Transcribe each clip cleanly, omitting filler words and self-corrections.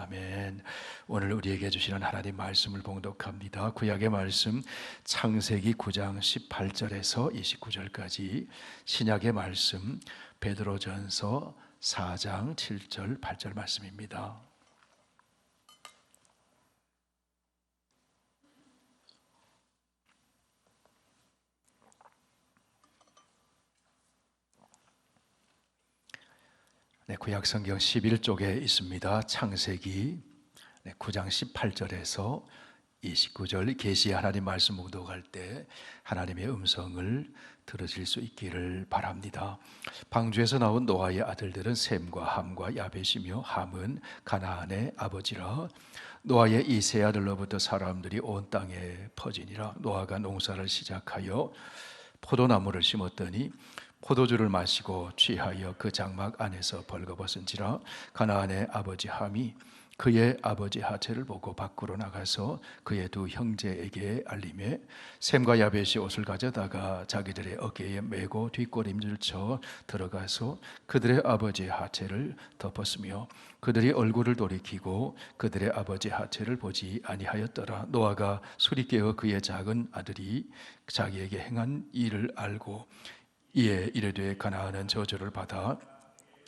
아멘. 오늘 우리에게 주시는 하나님 말씀을 봉독합니다. 구약의 말씀 창세기 9장 18절에서 29절까지, 신약의 말씀 베드로전서 4장 7절 8절 말씀입니다. 구약 성경 11쪽에 있습니다. 창세기 9장 18절에서 29절, 계시의 하나님 말씀 묵독할 때 하나님의 음성을 들으실 수 있기를 바랍니다. 방주에서 나온 노아의 아들들은 셈과 함과 야벳이며, 함은 가나안의 아버지라. 노아의 이 세 아들로부터 사람들이 온 땅에 퍼지니라. 노아가 농사를 시작하여 포도나무를 심었더니 포도주를 마시고 취하여 그 장막 안에서 벌거벗은지라. 가나안의 아버지 함이 그의 아버지 하체를 보고 밖으로 나가서 그의 두 형제에게 알리매, 셈과 야벳이 옷을 가져다가 자기들의 어깨에 메고 뒷걸음질 쳐 들어가서 그들의 아버지 하체를 덮었으며, 그들이 얼굴을 돌이키고 그들의 아버지 하체를 보지 아니하였더라. 노아가 술이 깨어 그의 작은 아들이 자기에게 행한 일을 알고 이에 이르되, 가나안은 저주를 받아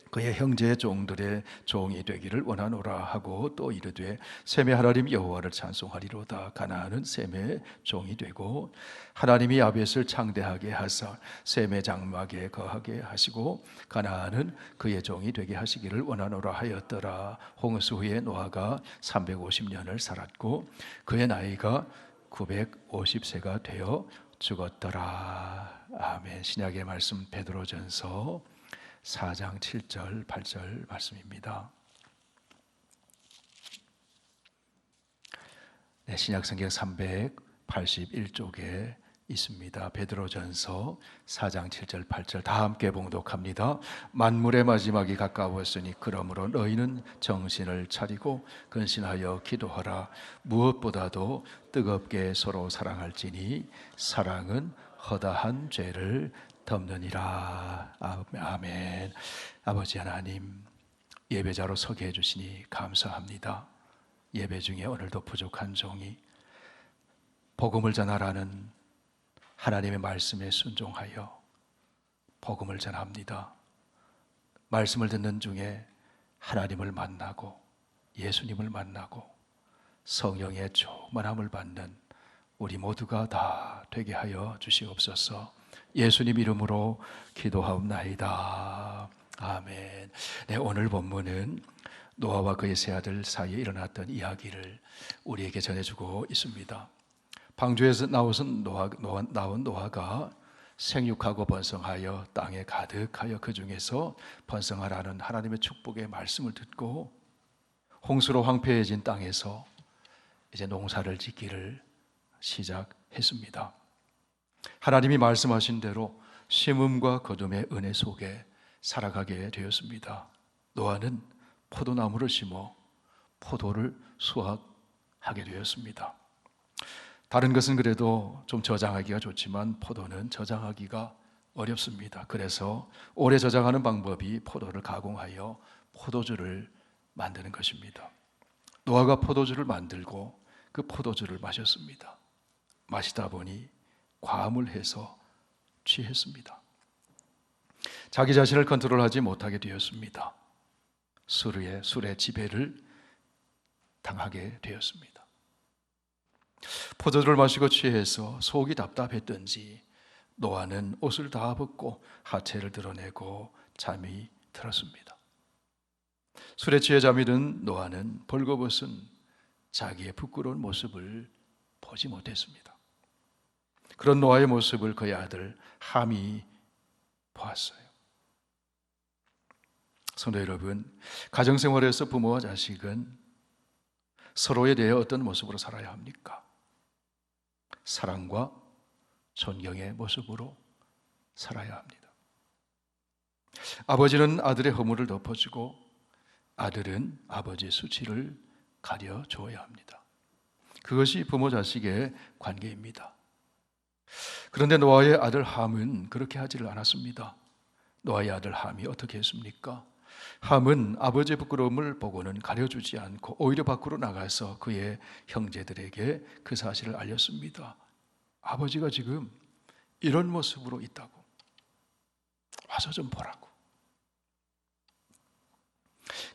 그의 형제의 종들의 종이 되기를 원하노라 하고, 또 이르되, 셈의 하나님 여호와를 찬송하리로다. 가나안은 셈의 종이 되고 하나님이 야벳을 창대하게 하사 셈의 장막에 거하게 하시고 가나안은 그의 종이 되게 하시기를 원하노라 하였더라. 홍수 후에 노아가 350년을 살았고 그의 나이가 950세가 되어 죽었더라. 아멘. 신약의 말씀 베드로전서 4장 7절 8절 말씀입니다. 신약성경 381쪽에 있습니다. 베드로전서 4장 7절 8절 다 함께 봉독합니다. 만물의 마지막이 가까웠으니 그러므로 너희는 정신을 차리고 근신하여 기도하라. 무엇보다도 뜨겁게 서로 사랑할지니 사랑은 허다한 죄를 덮느니라. 아멘. 아버지 하나님, 예배자로 서게 해주시니 감사합니다. 예배 중에 오늘도 부족한 종이 복음을 전하라는 하나님의 말씀에 순종하여 복음을 전합니다. 말씀을 듣는 중에 하나님을 만나고 예수님을 만나고 성령의 충만함을 받는 우리 모두가 다 되게 하여 주시옵소서. 예수님 이름으로 기도하옵나이다. 아멘. 오늘 본문은 노아와 그의 세 아들 사이에 일어났던 이야기를 우리에게 전해주고 있습니다. 방주에서 나온 노아가 생육하고 번성하여 땅에 가득하여 그 중에서 번성하라는 하나님의 축복의 말씀을 듣고 홍수로 황폐해진 땅에서 이제 농사를 짓기를 시작했습니다. 하나님이 말씀하신 대로 심음과 거둠의 은혜 속에 살아가게 되었습니다. 노아는 포도나무를 심어 포도를 수확하게 되었습니다. 다른 것은 그래도 좀 저장하기가 좋지만 포도는 저장하기가 어렵습니다. 그래서 오래 저장하는 방법이 포도를 가공하여 포도주를 만드는 것입니다. 노아가 포도주를 만들고 그 포도주를 마셨습니다. 마시다 보니 과음을 취했습니다. 자기 자신을 컨트롤하지 못하게 되었습니다. 술의 지배를 당하게 되었습니다. 포도주를 마시고 취해서 속이 답답했던지 노아는 옷을 다 벗고 하체를 드러내고 잠이 들었습니다. 술에 취해 잠이 든 노아는 벌거벗은 자기의 부끄러운 모습을 보지 못했습니다. 그런 노아의 모습을 그의 아들 함이 보았어요. 성도 여러분, 가정생활에서 부모와 자식은 서로에 대해 어떤 모습으로 살아야 합니까? 사랑과 존경의 모습으로 살아야 합니다. 아버지는 아들의 허물을 덮어주고 아들은 아버지의 수치를 가려주어야 합니다. 그것이 부모 자식의 관계입니다. 그런데 노아의 아들 함은 그렇게 하지를 않았습니다. 노아의 아들 함이 어떻게 했습니까? 함은 아버지의 부끄러움을 보고는 가려주지 않고 오히려 밖으로 나가서 그의 형제들에게 그 사실을 알렸습니다. 아버지가 지금 이런 모습으로 있다고, 와서 좀 보라고.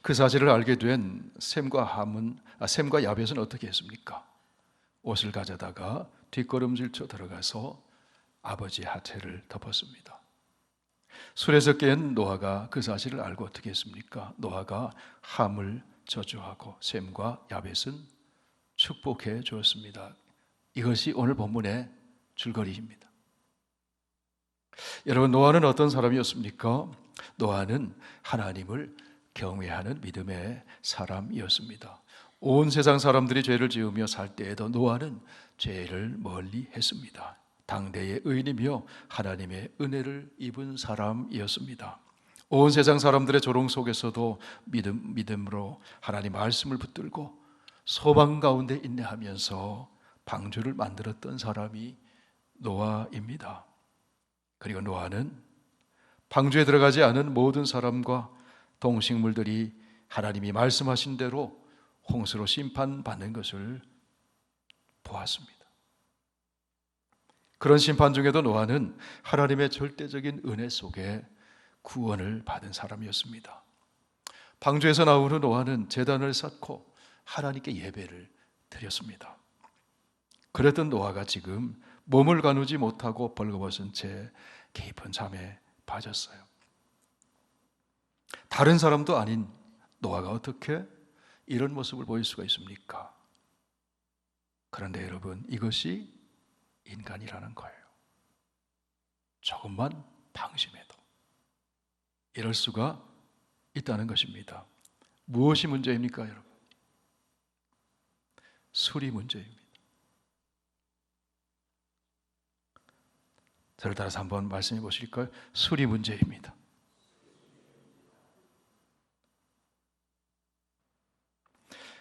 그 사실을 알게 된 셈과 야벳은 어떻게 했습니까? 옷을 가져다가 뒷걸음질 쳐 들어가서 아버지의 하체를 덮었습니다. 술에서 깬 노아가 그 사실을 알고 어떻게 했습니까? 노아가 함을 저주하고 셈과 야벳은 축복해 주었습니다. 이것이 오늘 본문의 줄거리입니다. 여러분, 노아는 어떤 사람이었습니까? 노아는 하나님을 경외하는 믿음의 사람이었습니다. 온 세상 사람들이 죄를 지으며 살 때에도 노아는 죄를 멀리 했습니다. 당대의 의인이며 하나님의 은혜를 입은 사람이었습니다. 온 세상 사람들의 조롱 속에서도 믿음으로 하나님 말씀을 붙들고 소망 가운데 인내하면서 방주를 만들었던 사람이 노아입니다. 그리고 노아는 방주에 들어가지 않은 모든 사람과 동식물들이 하나님이 말씀하신 대로 홍수로 심판받는 것을 보았습니다. 그런 심판 중에도 노아는 하나님의 절대적인 은혜 속에 구원을 받은 사람이었습니다. 방주에서 나온 후 노아는 제단을 쌓고 하나님께 예배를 드렸습니다. 그랬던 노아가 지금 몸을 가누지 못하고 벌거벗은 채 깊은 잠에 빠졌어요. 다른 사람도 아닌 노아가 어떻게 이런 모습을 보일 수가 있습니까? 그런데 여러분, 이것이 인간이라는 거예요. 조금만 방심해도 이럴 수가 있다는 것입니다. 무엇이 문제입니까, 여러분? 술이 문제입니다. 저를 따라서 한번 말씀해 보실까요? 술이 문제입니다.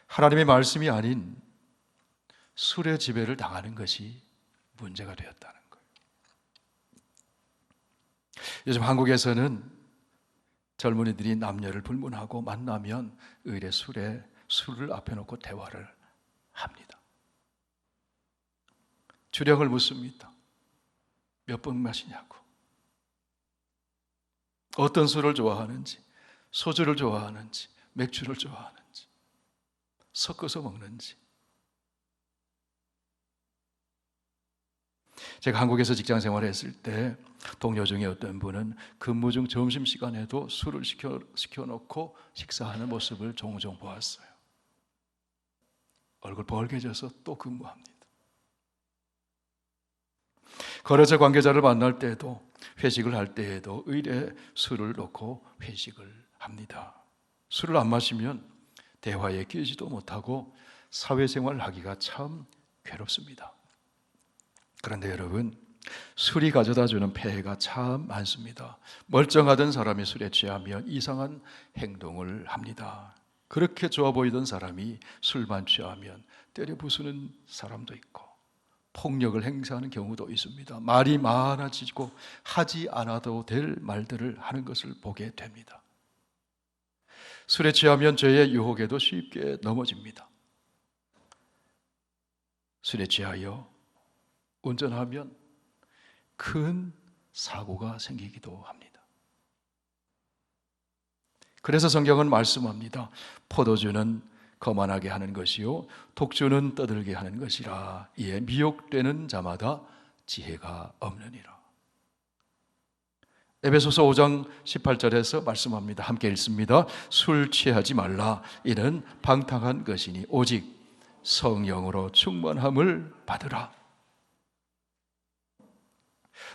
하나님의 말씀이 아닌 술의 지배를 당하는 것이 문제가 되었다는 거예요. 요즘 한국에서는 젊은이들이 남녀를 불문하고 만나면 의례 술을 앞에 놓고 대화를 합니다. 주량을 묻습니다. 몇 번 마시냐고. 어떤 술을 좋아하는지, 소주를 좋아하는지, 맥주를 좋아하는지, 섞어서 먹는지. 제가 한국에서 직장 생활을 했을 때 동료 중에 어떤 분은 근무 중 점심시간에도 술을 시켜놓고 식사하는 모습을 종종 보았어요. 얼굴 벌개져서 또 근무합니다. 거래처 관계자를 만날 때에도, 회식을 할 때에도 의례 술을 놓고 회식을 합니다. 술을 안 마시면 대화에 끼지도 못하고 사회생활을 하기가 참 괴롭습니다. 그런데 여러분, 술이 가져다 주는 폐해가 참 많습니다. 멀쩡하던 사람이 술에 취하면 이상한 행동을 합니다. 그렇게 좋아 보이던 사람이 술만 취하면 때려 부수는 사람도 있고 폭력을 행사하는 경우도 있습니다. 말이 많아지고 하지 않아도 될 말들을 하는 것을 보게 됩니다. 술에 취하면 죄의 유혹에도 쉽게 넘어집니다. 술에 취하여 운전하면 큰 사고가 생기기도 합니다. 그래서 성경은 말씀합니다. 포도주는 거만하게 하는 것이요 독주는 떠들게 하는 것이라. 이에 미혹되는 자마다 지혜가 없느니라. 에베소서 5장 18절에서 말씀합니다. 함께 읽습니다. 술 취하지 말라. 이는 방탕한 것이니 오직 성령으로 충만함을 받으라.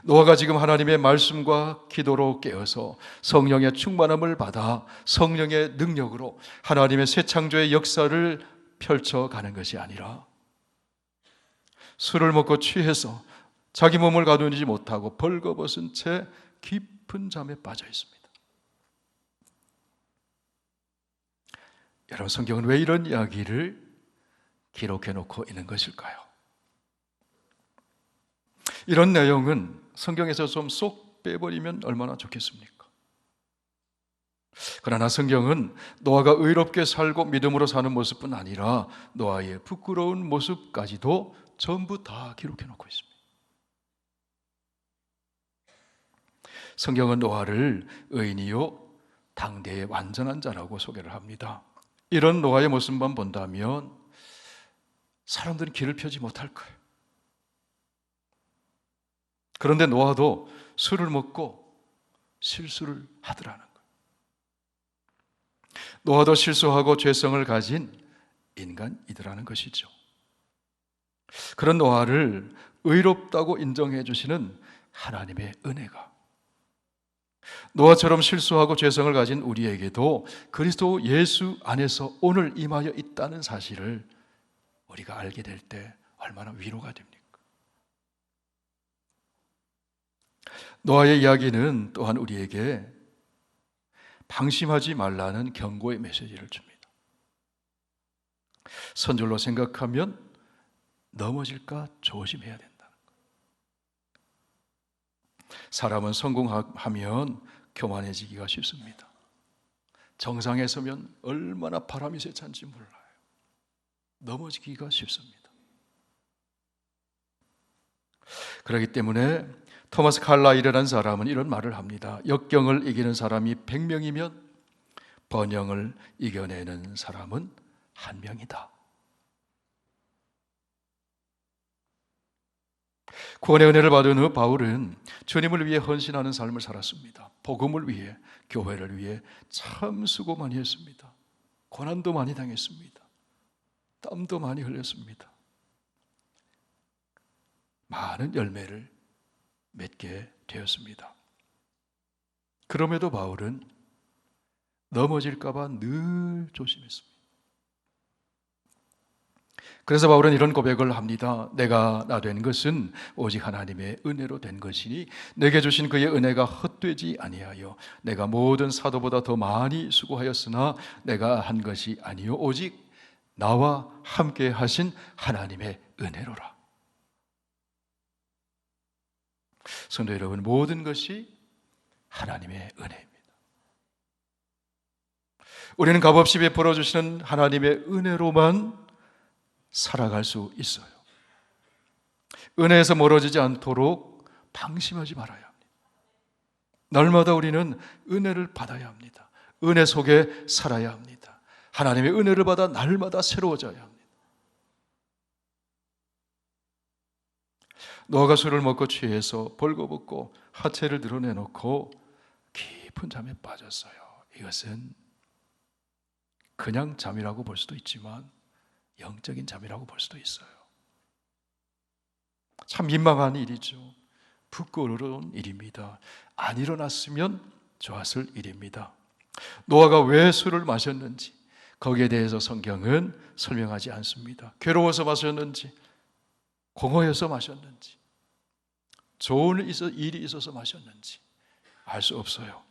노아가 지금 하나님의 말씀과 기도로 깨어서 성령의 충만함을 받아 성령의 능력으로 하나님의 새 창조의 역사를 펼쳐가는 것이 아니라 술을 먹고 취해서 자기 몸을 가누지 못하고 벌거벗은 채 깊은 잠에 빠져 있습니다. 여러분, 성경은 왜 이런 이야기를 기록해 놓고 있는 것일까요? 이런 내용은 성경에서 좀 쏙 빼버리면 얼마나 좋겠습니까? 그러나 성경은 노아가 의롭게 살고 믿음으로 사는 모습뿐 아니라 노아의 부끄러운 모습까지도 전부 다 기록해 놓고 있습니다. 성경은 노아를 의인이요 당대의 완전한 자라고 소개를 합니다. 이런 노아의 모습만 본다면 사람들은 길을 펴지 못할 거예요. 그런데 노아도 술을 먹고 실수를 하더라는 거예요. 노아도 실수하고 죄성을 가진 인간이더라는 것이죠. 그런 노아를 의롭다고 인정해 주시는 하나님의 은혜가 노아처럼 실수하고 죄성을 가진 우리에게도 그리스도 예수 안에서 오늘 임하여 있다는 사실을 우리가 알게 될 때 얼마나 위로가 됩니까? 노아의 이야기는 또한 우리에게 방심하지 말라는 경고의 메시지를 줍니다. 선줄로 생각하면 넘어질까 조심해야 된다는 거예요. 사람은 성공하면 교만해지기가 쉽습니다. 정상에 서면 얼마나 바람이 세찬지 몰라요. 넘어지기가 쉽습니다. 그렇기 때문에 토마스 칼라일이라는 사람은 이런 말을 합니다. 역경을 이기는 사람이 100명이면 번영을 이겨내는 사람은 1명이다. 구원의 은혜를 받은 후 바울은 주님을 위해 헌신하는 삶을 살았습니다. 복음을 위해, 교회를 위해 참 수고 많이 했습니다. 고난도 많이 당했습니다. 땀도 많이 흘렸습니다. 많은 열매를 맺게 되었습니다. 그럼에도 바울은 넘어질까 봐 늘 조심했습니다. 그래서 바울은 이런 고백을 합니다. 내가 나 된 것은 오직 하나님의 은혜로 된 것이니 내게 주신 그의 은혜가 헛되지 아니하여 내가 모든 사도보다 더 많이 수고하였으나 내가 한 것이 아니요 오직 나와 함께 하신 하나님의 은혜로라. 성도 여러분, 모든 것이 하나님의 은혜입니다. 우리는 값없이 베풀어 주시는 하나님의 은혜로만 살아갈 수 있어요. 은혜에서 멀어지지 않도록 방심하지 말아야 합니다. 날마다 우리는 은혜를 받아야 합니다. 은혜 속에 살아야 합니다. 하나님의 은혜를 받아 날마다 새로워져야 합니다. 노아가 술을 먹고 취해서 벌거벗고 하체를 드러내놓고 깊은 잠에 빠졌어요. 이것은 그냥 잠이라고 볼 수도 있지만 영적인 잠이라고 볼 수도 있어요. 참 민망한 일이죠. 부끄러운 일입니다. 안 일어났으면 좋았을 일입니다. 노아가 왜 술을 마셨는지 거기에 대해서 성경은 설명하지 않습니다. 괴로워서 마셨는지, 공허해서 마셨는지, 좋은 일이 있어서 마셨는지 알 수 없어요.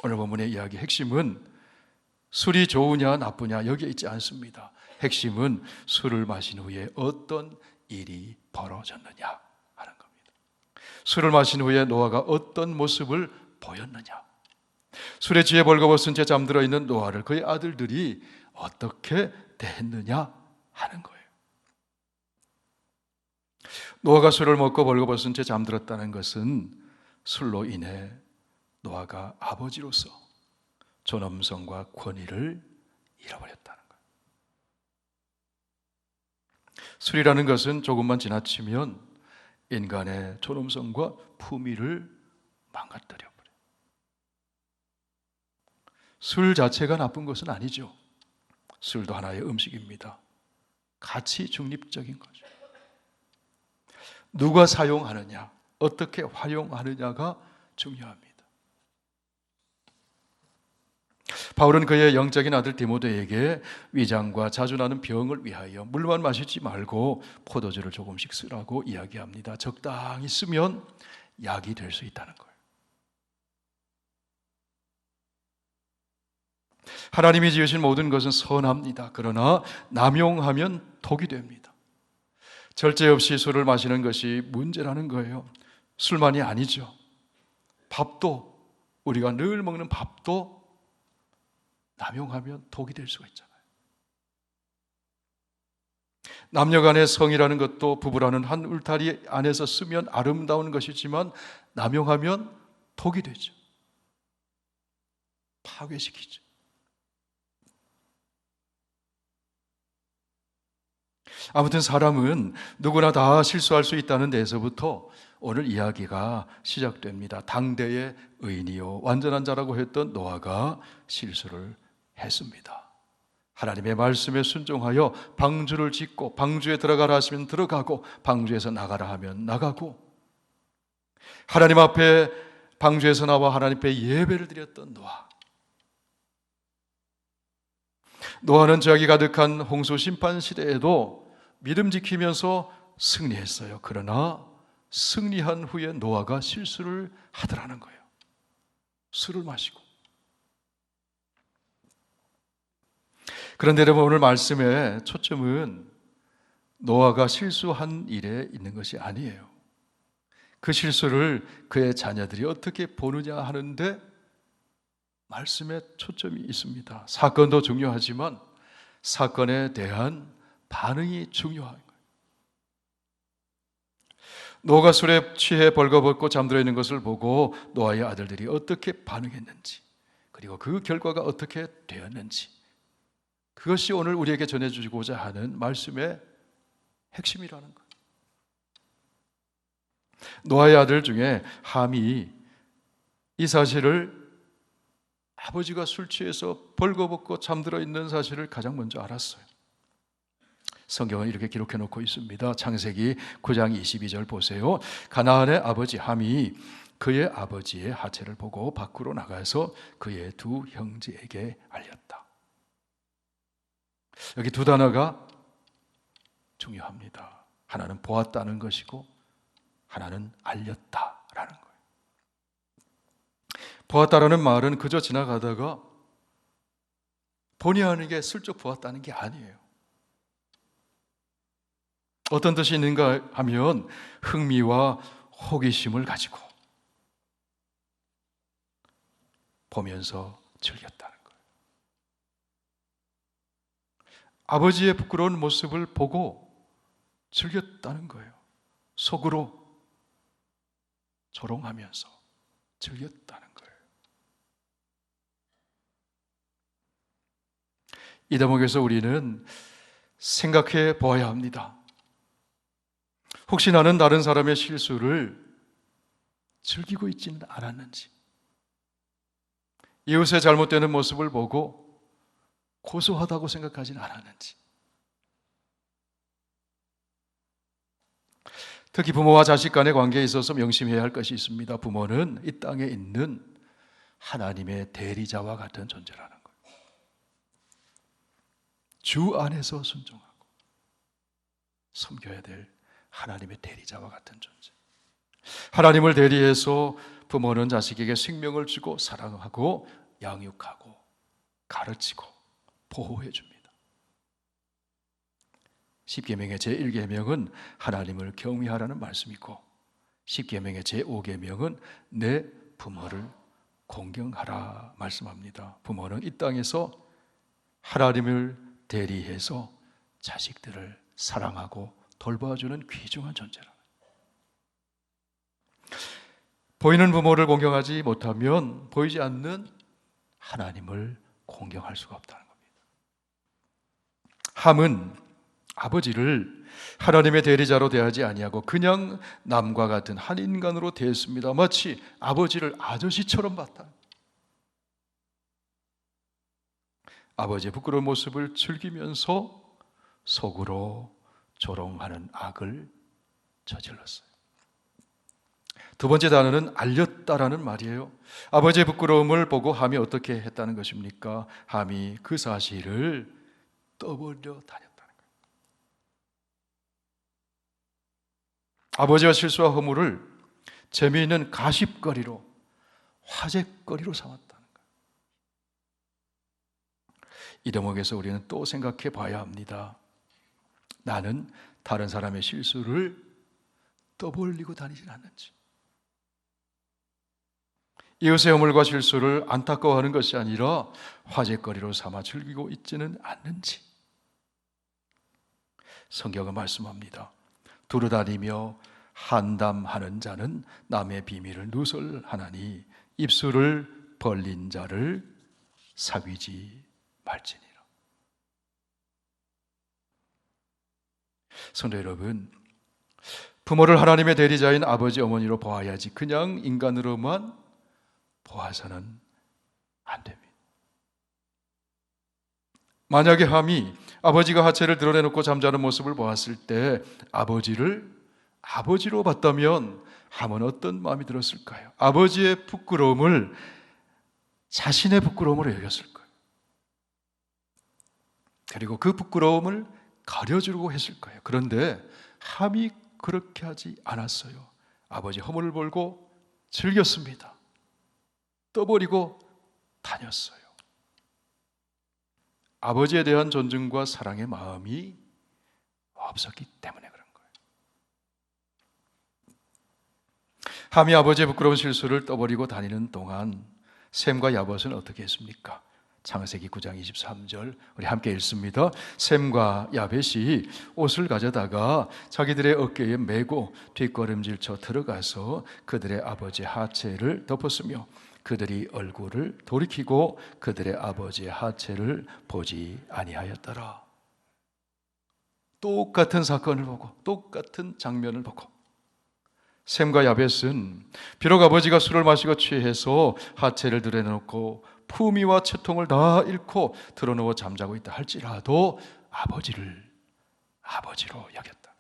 오늘 본문의 이야기 핵심은 술이 좋으냐 나쁘냐 여기에 있지 않습니다. 핵심은 술을 마신 후에 어떤 일이 벌어졌느냐 하는 겁니다. 술을 마신 후에 노아가 어떤 모습을 보였느냐, 술에 취해 벌거벗은 채 잠들어 있는 노아를 그의 아들들이 어떻게 대했느냐 하는 거예요. 노아가 술을 먹고 벌거벗은 채 잠들었다는 것은 술로 인해 노아가 아버지로서 존엄성과 권위를 잃어버렸다는 거예요. 술이라는 것은 조금만 지나치면 인간의 존엄성과 품위를 망가뜨려 버려요. 술 자체가 나쁜 것은 아니죠. 술도 하나의 음식입니다. 가치 중립적인 거죠. 누가 사용하느냐, 어떻게 활용하느냐가 중요합니다. 바울은 그의 영적인 아들 디모데에게 위장과 자주 나는 병을 위하여 물만 마시지 말고 포도주를 조금씩 쓰라고 이야기합니다. 적당히 쓰면 약이 될 수 있다는 거예요. 하나님이 지으신 모든 것은 선합니다. 그러나 남용하면 독이 됩니다. 절제 없이 술을 마시는 것이 문제라는 거예요. 술만이 아니죠. 밥도, 우리가 늘 먹는 밥도 남용하면 독이 될 수가 있잖아요. 남녀 간의 성이라는 것도 부부라는 한 울타리 안에서 쓰면 아름다운 것이지만 남용하면 독이 되죠. 파괴시키죠. 아무튼 사람은 누구나 다 실수할 수 있다는 데에서부터 오늘 이야기가 시작됩니다. 당대의 의인이요 완전한 자라고 했던 노아가 실수를 했습니다. 하나님의 말씀에 순종하여 방주를 짓고 방주에 들어가라 하시면 들어가고 방주에서 나가라 하면 나가고 하나님 앞에 방주에서 나와 하나님 앞에 예배를 드렸던 노아. 노아는 죄악이 가득한 홍수 심판 시대에도 믿음 지키면서 승리했어요. 그러나 승리한 후에 노아가 실수를 하더라는 거예요. 술을 마시고. 그런데 여러분 오늘 말씀의 초점은 노아가 실수한 일에 있는 것이 아니에요. 그 실수를 그의 자녀들이 어떻게 보느냐 하는데 말씀에 초점이 있습니다. 사건도 중요하지만 사건에 대한 반응이 중요한 거예요. 노아가 술에 취해 벌거벗고 잠들어 있는 것을 보고 노아의 아들들이 어떻게 반응했는지 그리고 그 결과가 어떻게 되었는지 그것이 오늘 우리에게 전해주고자 하는 말씀의 핵심이라는 거예요. 노아의 아들 중에 함이 이 사실을 아버지가 술 취해서 벌거벗고 잠들어 있는 사실을 가장 먼저 알았어요. 성경은 이렇게 기록해 놓고 있습니다. 창세기 9장 22절 보세요. 가나안의 아버지 함이 그의 아버지의 하체를 보고 밖으로 나가서 그의 두 형제에게 알렸다. 여기 두 단어가 중요합니다. 하나는 보았다는 것이고 하나는 알렸다라는 거예요. 보았다라는 말은 그저 지나가다가 본의 아니게 슬쩍 보았다는 게 아니에요. 어떤 뜻이 있는가 하면 흥미와 호기심을 가지고 보면서 즐겼다는 거예요. 아버지의 부끄러운 모습을 보고 즐겼다는 거예요. 속으로 조롱하면서 즐겼다는 거예요. 이 대목에서 우리는 생각해 보아야 합니다. 혹시 나는 다른 사람의 실수를 즐기고 있지는 않았는지, 이웃의 잘못되는 모습을 보고 고소하다고 생각하지는 않았는지, 특히 부모와 자식 간의 관계에 있어서 명심해야 할 것이 있습니다. 부모는 이 땅에 있는 하나님의 대리자와 같은 존재라는 거예요. 주 안에서 순종하고 섬겨야 될 하나님의 대리자와 같은 존재. 하나님을 대리해서 부모는 자식에게 생명을 주고 사랑하고 양육하고 가르치고 보호해 줍니다. 십계명의 제1계명은 하나님을 경외하라는 말씀이고 십계명의 제5계명은 내 부모를 공경하라 말씀합니다. 부모는 이 땅에서 하나님을 대리해서 자식들을 사랑하고 돌봐주는 귀중한 존재라. 보이는 부모를 공경하지 못하면 보이지 않는 하나님을 공경할 수가 없다는 겁니다. 함은 아버지를 하나님의 대리자로 대하지 아니하고 그냥 남과 같은 한 인간으로 대했습니다. 마치 아버지를 아저씨처럼 봤다. 아버지의 부끄러운 모습을 즐기면서 속으로 조롱하는 악을 저질렀어요. 두 번째 단어는 알렸다라는 말이에요. 아버지의 부끄러움을 보고 함이 어떻게 했다는 것입니까? 함이 그 사실을 떠벌려 다녔다는 거예요. 아버지와 실수와 허물을 재미있는 가십거리로, 화제거리로 삼았다는 거예요. 이 대목에서 우리는 또 생각해 봐야 합니다. 나는 다른 사람의 실수를 떠벌리고 다니진 않는지. 이웃의 허물과 실수를 안타까워하는 것이 아니라 화제거리로 삼아 즐기고 있지는 않는지 성경은 말씀합니다. 두루다니며 한담하는 자는 남의 비밀을 누설하나니 입술을 벌린 자를 사귀지 말지니라. 성도 여러분, 부모를 하나님의 대리자인 아버지 어머니로 보아야지 그냥 인간으로만 보아서는 안 됩니다. 만약에 함이 아버지가 하체를 드러내놓고 잠자는 모습을 보았을 때 아버지를 아버지로 봤다면 함은 어떤 마음이 들었을까요? 아버지의 부끄러움을 자신의 부끄러움으로 여겼을 거예요. 그리고 그 부끄러움을 가려주려고 했을 거예요. 그런데 함이 그렇게 하지 않았어요. 아버지 허물을 볼고 즐겼습니다. 떠버리고 다녔어요. 아버지에 대한 존중과 사랑의 마음이 없었기 때문에 그런 거예요. 함이 아버지의 부끄러운 실수를 떠버리고 다니는 동안 셈과 야벳은 어떻게 했습니까? 창세기 9장 23절 우리 함께 읽습니다. 셈과 야벳이 옷을 가져다가 자기들의 어깨에 메고 뒷걸음질쳐 들어가서 그들의 아버지의 하체를 덮었으며 그들이 얼굴을 돌이키고 그들의 아버지의 하체를 보지 아니하였더라. 똑같은 사건을 보고 똑같은 장면을 보고 셈과 야벳은 비록 아버지가 술을 마시고 취해서 하체를 드러내놓고 품위와 채통을 다 잃고 드러누워 잠자고 있다 할지라도 아버지를 아버지로 여겼다.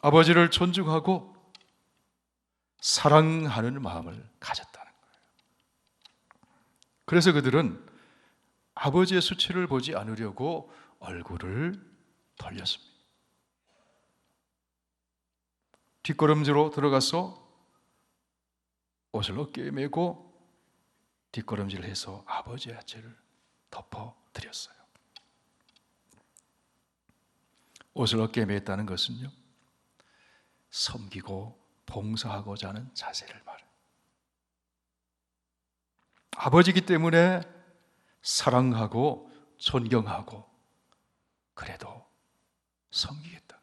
아버지를 존중하고 사랑하는 마음을 가졌다는 거예요. 그래서 그들은 아버지의 수치를 보지 않으려고 얼굴을 돌렸습니다. 뒷걸음질로 들어가서 옷을 어깨에 메고 뒷걸음질을 해서 아버지의 하체를 덮어드렸어요. 옷을 어깨에 맸다는 것은요, 섬기고 봉사하고자 하는 자세를 말해요. 아버지이기 때문에 사랑하고 존경하고 그래도 섬기겠다.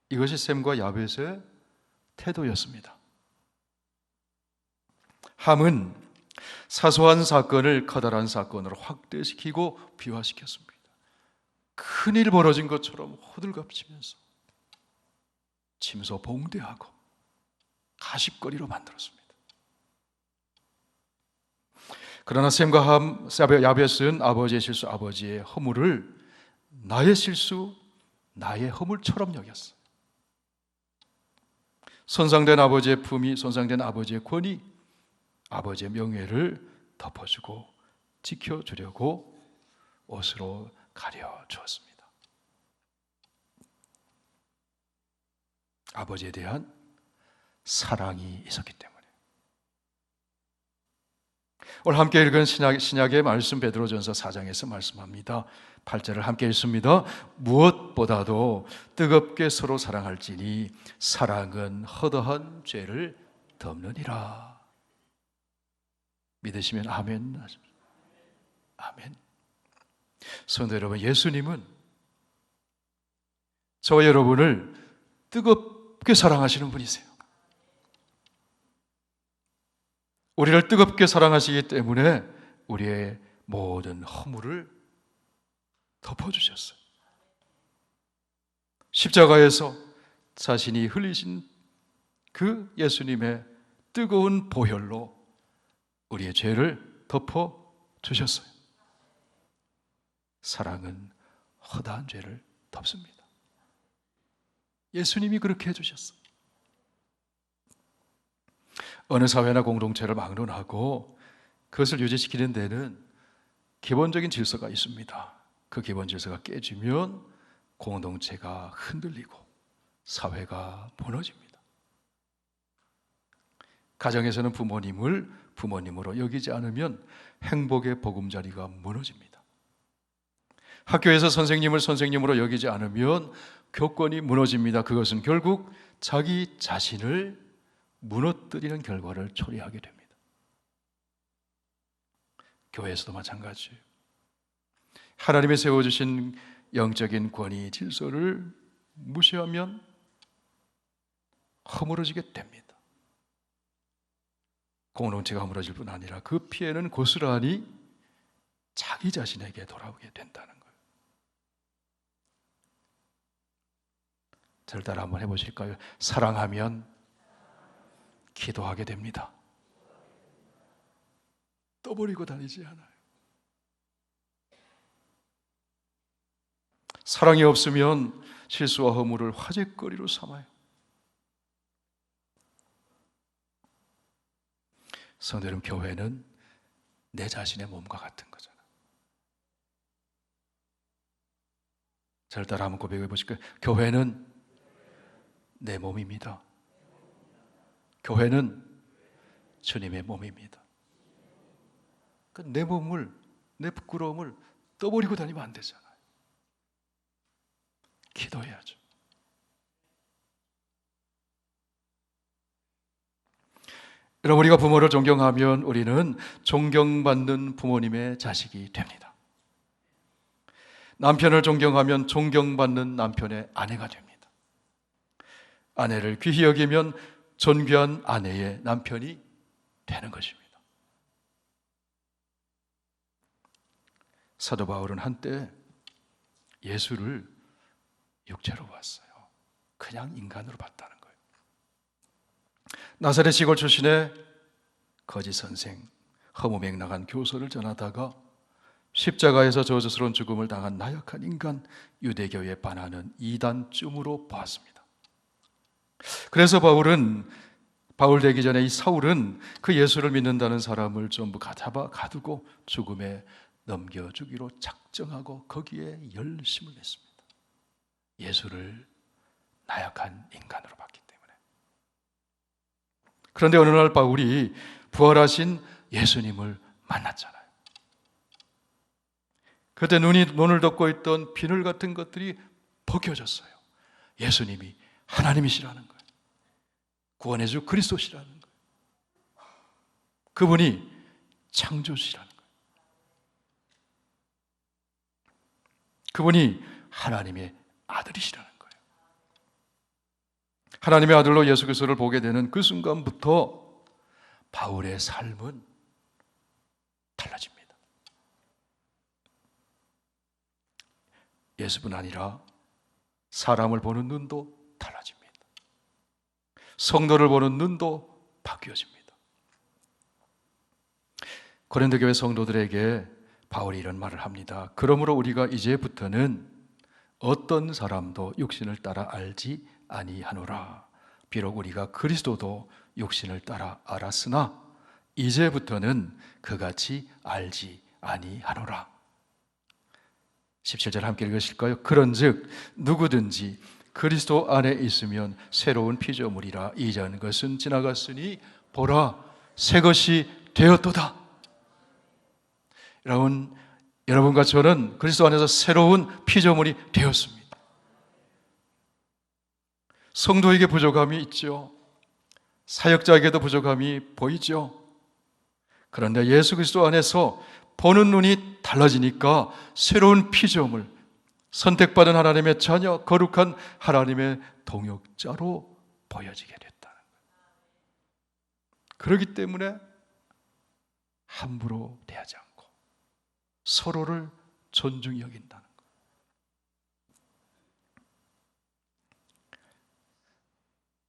이것이 셈과 야벳의 태도였습니다. 함은 사소한 사건을 커다란 사건으로 확대시키고 비화시켰습니다. 큰일 벌어진 것처럼 호들갑치면서 침소봉대하고 가십거리로 만들었습니다. 그러나 셈과 야벳은 아버지의 실수, 아버지의 허물을 나의 실수, 나의 허물처럼 여겼어요. 손상된 아버지의 품위, 손상된 아버지의 권위, 아버지의 명예를 덮어주고 지켜주려고 옷으로 가려주었습니다. 아버지에 대한 사랑이 있었기 때문에. 오늘 함께 읽은 신약의 말씀 베드로전서 4장에서 말씀합니다. 8절을 함께 읽습니다. 무엇보다도 뜨겁게 서로 사랑할지니 사랑은 허다한 죄를 덮느니라. 믿으시면 아멘. 아멘. 성도 여러분, 예수님은 저와 여러분을 뜨겁게 사랑하시는 분이세요. 우리를 뜨겁게 사랑하시기 때문에 우리의 모든 허물을 덮어주셨어요. 십자가에서 자신이 흘리신 그 예수님의 뜨거운 보혈로 우리의 죄를 덮어주셨어요. 사랑은 허다한 죄를 덮습니다. 예수님이 그렇게 해주셨어요. 어느 사회나 공동체를 막론하고 그것을 유지시키는 데는 기본적인 질서가 있습니다. 그 기본 질서가 깨지면 공동체가 흔들리고 사회가 무너집니다. 가정에서는 부모님을 부모님으로 여기지 않으면 행복의 보금자리가 무너집니다. 학교에서 선생님을 선생님으로 여기지 않으면 교권이 무너집니다. 그것은 결국 자기 자신을 무너뜨리는 결과를 초래하게 됩니다. 교회에서도 마찬가지예요. 하나님이 세워주신 영적인 권위, 질서를 무시하면 허물어지게 됩니다. 공동체가 허물어질 뿐 아니라 그 피해는 고스란히 자기 자신에게 돌아오게 된다는 거예요. 저를 따라 한번 해보실까요? 사랑하면 기도하게 됩니다. 떠버리고 다니지 않아요. 사랑이 없으면 실수와 허물을 화제거리로 삼아요. 성도 여러분, 교회는 내 자신의 몸과 같은 거잖아요. 저를 따라 한번 고백해 보실까요? 교회는 내 몸입니다. 교회는 주님의 몸입니다. 내 몸을, 내 부끄러움을 떠버리고 다니면 안 되잖아요. 기도해야죠. 여러분, 우리가 부모를 존경하면 우리는 존경받는 부모님의 자식이 됩니다. 남편을 존경하면 존경받는 남편의 아내가 됩니다. 아내를 귀히 여기면 존귀한 아내의 남편이 되는 것입니다. 사도 바울은 한때 예수를 육체로 봤어요. 그냥 인간으로 봤다는 거예요. 나사렛 시골 출신의 거짓 선생, 허무맹랑한 교서를 전하다가 십자가에서 저주스러운 죽음을 당한 나약한 인간, 유대교에 반하는 이단쯤으로 보았습니다. 그래서 바울 되기 전에 이 사울은 그 예수를 믿는다는 사람을 전부 잡아 가두고 죽음에 넘겨주기로 작정하고 거기에 열심을 냈습니다. 예수를 나약한 인간으로 봤기 때문에. 그런데 어느 날 바울이 부활하신 예수님을 만났잖아요. 그때 눈을 덮고 있던 비늘 같은 것들이 벗겨졌어요. 예수님이 하나님이시라는 거예요. 구원의 주 그리스도시라는 거예요. 그분이 창조주시라는 거예요. 그분이 하나님의 아들이시라는 거예요. 하나님의 아들로 예수 그리스도를 보게 되는 그 순간부터 바울의 삶은 달라집니다. 예수뿐 아니라 사람을 보는 눈도 달라집니다. 성도를 보는 눈도 바뀌어집니다. 고린도 교회 성도들에게 바울이 이런 말을 합니다. 그러므로 우리가 이제부터는 어떤 사람도 육신을 따라 알지 아니하노라. 비록 우리가 그리스도도 육신을 따라 알았으나 이제부터는 그같이 알지 아니하노라. 17절 함께 읽으실까요? 그런즉 누구든지 그리스도 안에 있으면 새로운 피조물이라. 이전 것은 지나갔으니 보라 새 것이 되었도다. 여러분과 저는 그리스도 안에서 새로운 피조물이 되었습니다. 성도에게 부족함이 있죠. 사역자에게도 부족함이 보이죠. 그런데 예수 그리스도 안에서 보는 눈이 달라지니까 새로운 피조물, 선택받은 하나님의 자녀, 거룩한 하나님의 동역자로 보여지게 됐다는 거예요. 그렇기 때문에 함부로 대하지 않고 서로를 존중히 여긴다는 거예요.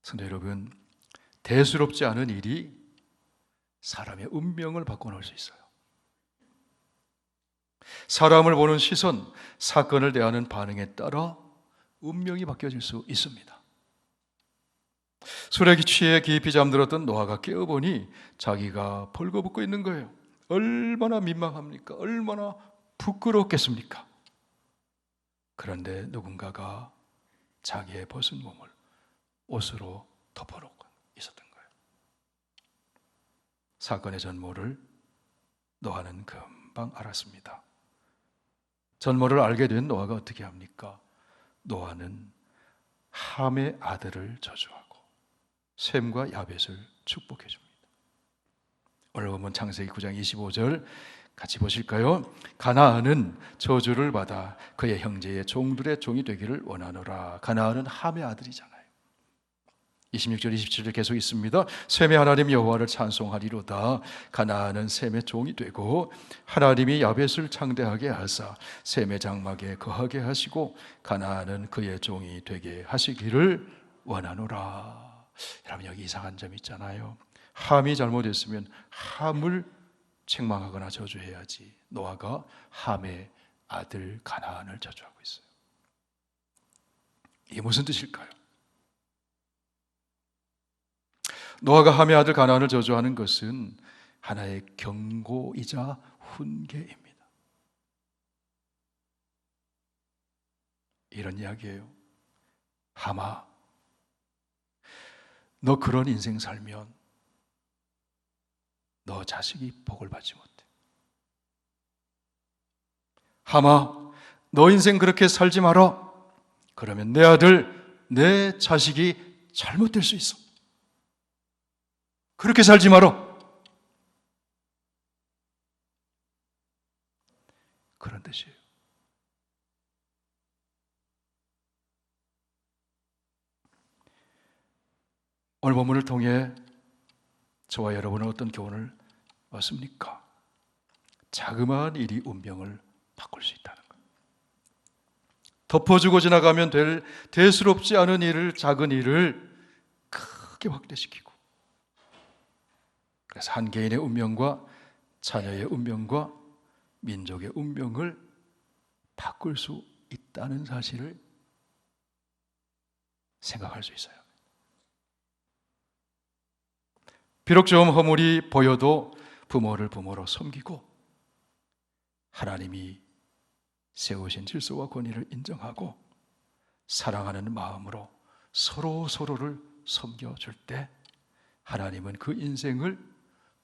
성도 여러분, 대수롭지 않은 일이 사람의 운명을 바꿔놓을 수 있어요. 사람을 보는 시선, 사건을 대하는 반응에 따라 운명이 바뀌어질 수 있습니다. 술에 취해 깊이 잠들었던 노아가 깨어보니 자기가 벌거벗고 있는 거예요. 얼마나 민망합니까? 얼마나 부끄럽겠습니까? 그런데 누군가가 자기의 벗은 몸을 옷으로 덮어놓고 있었던 거예요. 사건의 전모를 노아는 금방 알았습니다. 전모를 알게 된 노아가 어떻게 합니까? 노아는 함의 아들을 저주하고 셈과 야벳을 축복해 줍니다. 오늘 본문 창세기 9장 25절 같이 보실까요? 가나안은 저주를 받아 그의 형제의 종들의 종이 되기를 원하노라. 가나안은 함의 아들이잖아요. 26절 27절 계속 있습니다. 셈의 하나님 여호와를 찬송하리로다. 가나안은 셈의 종이 되고 하나님이 야벳을 창대하게 하사 셈의 장막에 거하게 하시고 가나안은 그의 종이 되게 하시기를 원하노라. 여러분, 여기 이상한 점 있잖아요. 함이 잘못했으면 함을 책망하거나 저주해야지. 노아가 함의 아들 가나안을 저주하고 있어요. 이게 무슨 뜻일까요? 노아가 함의 아들 가나안을 저주하는 것은 하나의 경고이자 훈계입니다. 이런 이야기예요. 함아, 너 그런 인생 살면 너 자식이 복을 받지 못해. 함아, 너 인생 그렇게 살지 마라. 그러면 내 아들, 내 자식이 잘못될 수 있어. 그렇게 살지 마라. 그런 뜻이에요. 오늘 본문을 통해 저와 여러분은 어떤 교훈을 얻습니까? 자그마한 일이 운명을 바꿀 수 있다는 것. 덮어주고 지나가면 될 대수롭지 않은 일을, 작은 일을 크게 확대시키고, 그래서 한 개인의 운명과 자녀의 운명과 민족의 운명을 바꿀 수 있다는 사실을 생각할 수 있어요. 비록 좀 허물이 보여도 부모를 부모로 섬기고 하나님이 세우신 질서와 권위를 인정하고 사랑하는 마음으로 서로를 섬겨줄 때 하나님은 그 인생을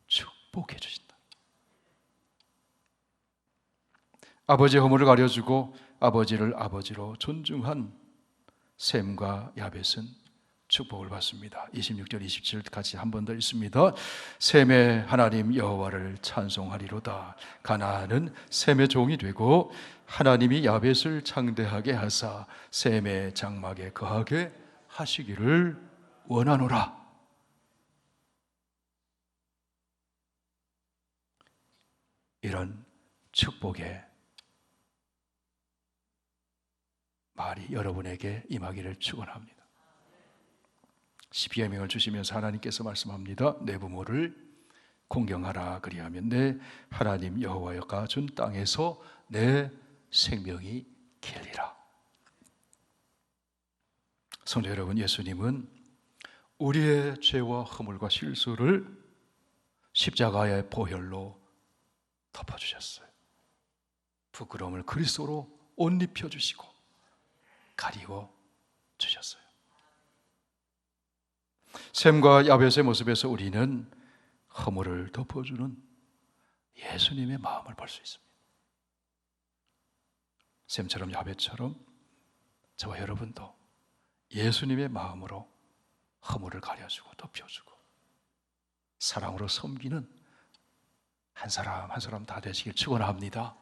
축복해 주신다. 아버지의 허물을 가려주고 아버지를 아버지로 존중한 셈과 야벳은 축복을 받습니다. 26절 27절 같이 한 번 더 있습니다. 셈의 하나님 여호와를 찬송하리로다. 가나안은 셈의 종이 되고 하나님이 야벳을 창대하게 하사 셈의 장막에 거하게 하시기를 원하노라. 이런 축복의 말이 여러분에게 임하기를 축원합니다. 십계명을 주시면서 하나님께서 말씀합니다. 내 부모를 공경하라. 그리하면 내 하나님 여호와가 준 땅에서 내 생명이 길리라. 성도 여러분, 예수님은 우리의 죄와 허물과 실수를 십자가의 보혈로 덮어주셨어요. 부끄러움을 그리스도로 옷 입혀주시고 가리워 주셨어요. 셈과 야벳의 모습에서 우리는 허물을 덮어주는 예수님의 마음을 볼 수 있습니다. 셈처럼 야벳처럼 저와 여러분도 예수님의 마음으로 허물을 가려주고 덮여주고 사랑으로 섬기는 한 사람 한 사람 다 되시길 축원합니다.